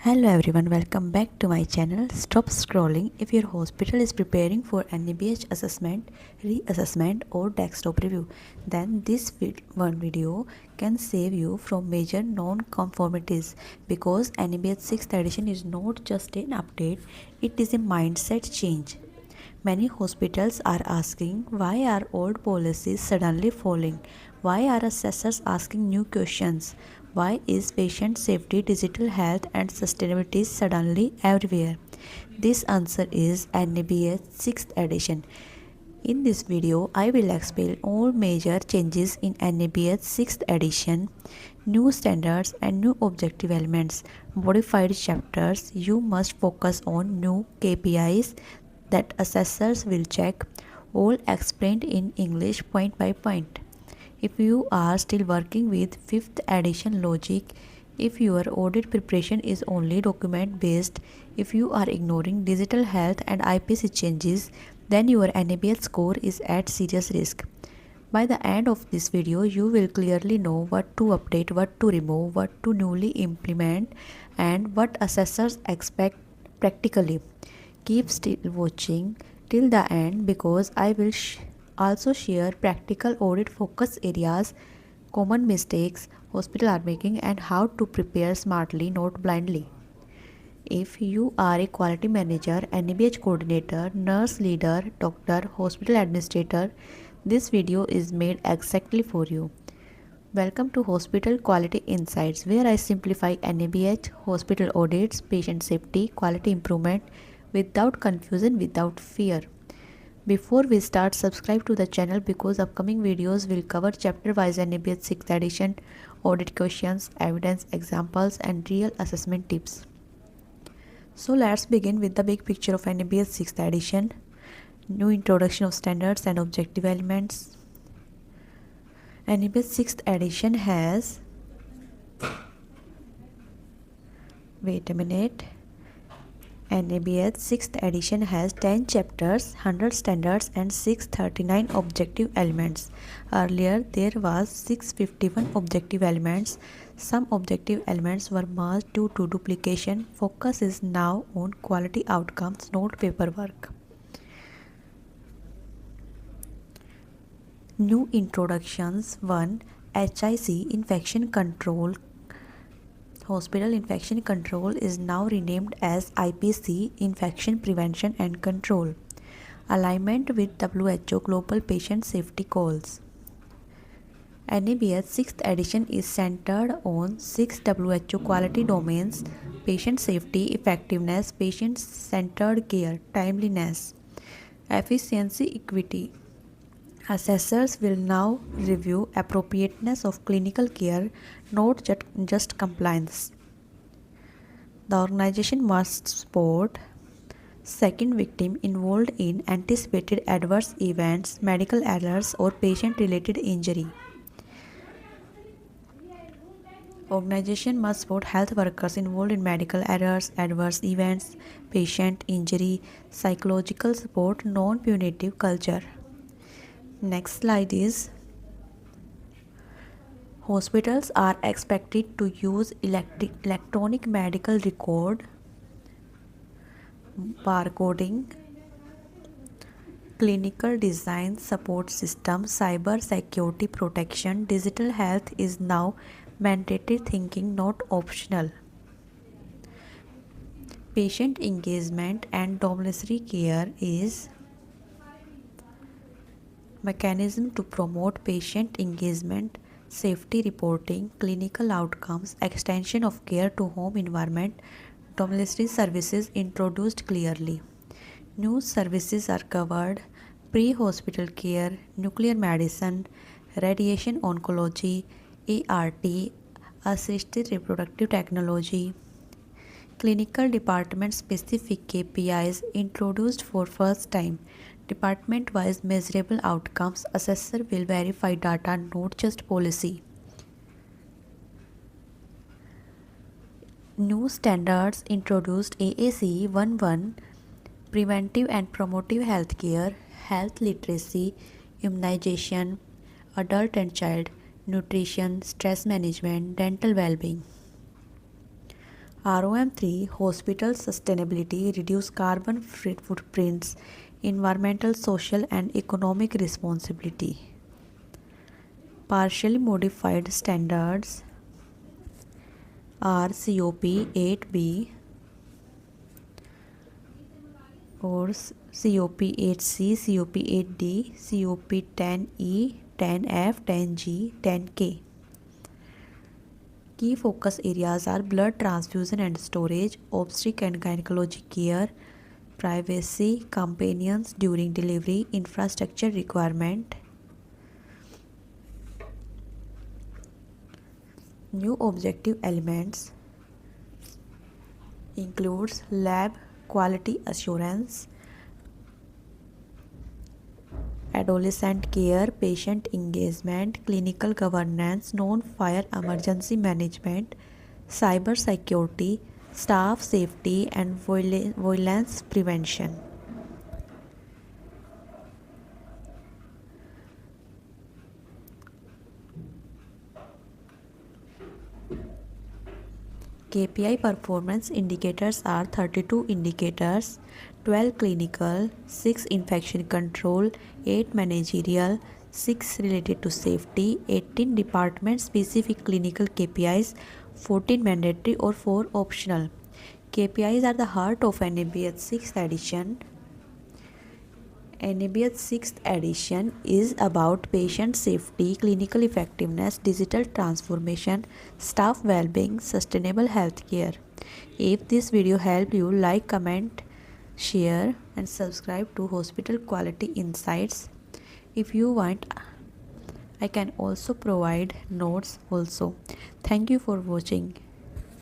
Hello everyone, welcome back to my channel. Stop scrolling if your hospital is preparing for NABH assessment, reassessment or desktop review. Then this one video can save you from major non-conformities because NABH 6th edition is not just an update, it is a mindset change. Many hospitals are asking why are old policies suddenly falling? Why are assessors asking new questions? Why is patient safety, digital health, and sustainability suddenly everywhere? This answer is NABH 6th edition. In this video, I will explain all major changes in NABH 6th edition, new standards and new objective elements, modified chapters you must focus on, new KPIs that assessors will check, all explained in English point by point. If you are still working with 5th edition logic, if your audit preparation is only document based, if you are ignoring digital health and IPC changes, then your NABH score is at serious risk. By the end of this video, you will clearly know what to update, what to remove, what to newly implement, and what assessors expect practically. Keep still watching till the end because I will also share practical audit focus areas, common mistakes hospitals are making, and how to prepare smartly, not blindly. If you are a quality manager, NABH coordinator, nurse leader, doctor, hospital administrator, this video is made exactly for you. Welcome to Hospital Quality Insights, where I simplify NABH, hospital audits, patient safety, quality improvement without confusion, without fear. Before we start, subscribe to the channel because upcoming videos will cover chapter-wise NABH 6th edition, audit questions, evidence, examples, and real assessment tips. So let's begin with the big picture of NABH 6th edition, new introduction of standards and objective elements. NABH 6th edition has, NABH 6th edition has 10 chapters, 100 standards and 639 objective elements. Earlier there was 651 objective elements. Some objective elements were merged due to duplication. Focus is now on quality outcomes, not paperwork. New introductions. 1. HIC infection control. Hospital infection control is now renamed as IPC, Infection Prevention and Control. Alignment with WHO Global Patient Safety Goals. NABH 6th edition is centered on 6 WHO quality domains: patient safety, effectiveness, patient-centered care, timeliness, efficiency, equity. Assessors will now review appropriateness of clinical care, not just compliance. The organization must support second victim involved in anticipated adverse events, medical errors, or patient-related injury. Organization must support health workers involved in medical errors, adverse events, patient injury, psychological support, non-punitive culture. Next slide is, hospitals are expected to use electronic medical record, barcoding, clinical design support system, cyber security protection. Digital health is now mandatory thinking, not optional. Patient engagement and domiciliary care is mechanism to promote patient engagement, safety reporting, clinical outcomes, extension of care to home environment, domiciliary services introduced clearly. New services are covered: pre-hospital care, nuclear medicine, radiation oncology, ART, assisted reproductive technology. Clinical department specific KPIs introduced for first time. Department-wise measurable outcomes. Assessor will verify data, not just policy. New standards introduced: AAC 11, preventive and promotive healthcare, health literacy, immunization, adult and child, nutrition, stress management, dental well-being. ROM3 Hospital Sustainability, Reduce Carbon Footprints, Environmental, Social and Economic Responsibility. Partially Modified Standards are COP 8B or COP 8C, COP 8D, COP 10E, 10F, 10G, 10K. Key focus areas are blood transfusion and storage, obstetric and gynecology care, privacy, companions during delivery, infrastructure requirement. New objective elements includes lab quality assurance, adolescent care, patient engagement, clinical governance, non-fire emergency management, cyber security, staff safety and violence prevention. KPI performance indicators are 32 indicators, 12 clinical, 6 infection control, 8 managerial, 6 related to safety, 18 department specific clinical KPIs, 14 mandatory or 4 optional. KPIs are the heart of NABH 6th edition. NABH 6th edition is about patient safety, clinical effectiveness, digital transformation, staff well-being, sustainable healthcare. If this video helped you, like, comment, share and subscribe to Hospital Quality Insights. If you want, I can also provide notes also. Thank you for watching.